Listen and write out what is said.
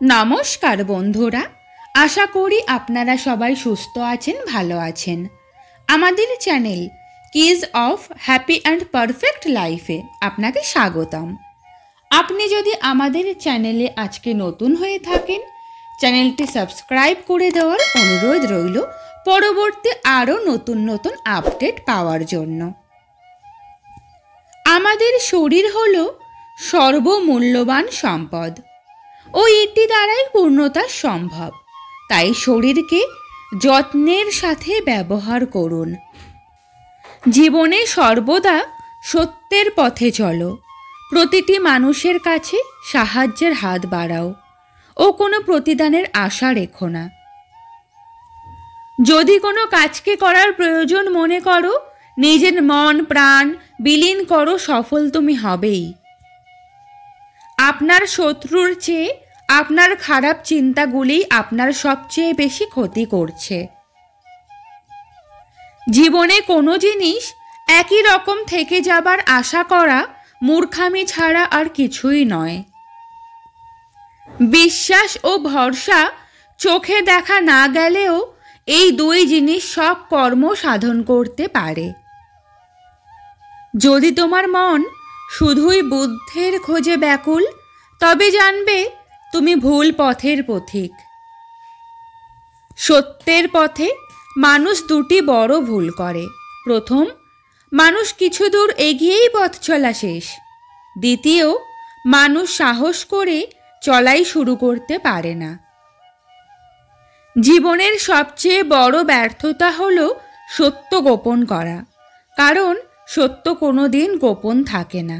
নমস্কার বন্ধুরা, আশা করি আপনারা সবাই সুস্থ আছেন, ভালো আছেন। আমাদের channel keys of happy and perfect লাইফে আপনাকে স্বাগতম। আপনি যদি আমাদের চ্যানেলে আজকে নতুন হয়ে থাকেন, চ্যানেলটি সাবস্ক্রাইব করে দেওয়ার অনুরোধ রইল পরবর্তী আরও নতুন নতুন আপডেট পাওয়ার জন্য। আমাদের শরীর হলো সর্বমূল্যবান সম্পদ ও এটি দ্বারাই পূর্ণতা সম্ভব। তাই শরীরকে যত্নের সাথে ব্যবহার করুন। জীবনে সর্বদা সত্যের পথে চলো। প্রতিটি মানুষের কাছে সাহায্যের হাত বাড়াও ও কোনো প্রতিদানের আশা রেখো না। যদি কোনো কাজকে করার প্রয়োজন মনে করো, নিজের মন প্রাণ বিলীন করো, সফল তুমি হবেই। আপনার শত্রুর চেয়ে আপনার খারাপ চিন্তাগুলি আপনার সবচেয়ে বেশি ক্ষতি করছে। জীবনে কোনো জিনিস একই রকম থেকে যাবার আশা করা মূর্খামি ছাড়া আর কিছুই নয়। বিশ্বাস ও ভরসা চোখে দেখা না গেলেও এই দুই জিনিস সব কর্ম সাধন করতে পারে। যদি তোমার মন শুধুই বুদ্ধের খোঁজে ব্যাকুল, তবে জানবে তুমি ভুল পথের পথিক। সত্যের পথে মানুষ দুটি বড় ভুল করে। প্রথম, মানুষ কিছু দূর এগিয়েই পথ চলা শেষ। দ্বিতীয়, মানুষ সাহস করে চলাই শুরু করতে পারে না। জীবনের সবচেয়ে বড় ব্যর্থতা হলো সত্য গোপন করা, কারণ সত্য কোনো দিন গোপন থাকে না।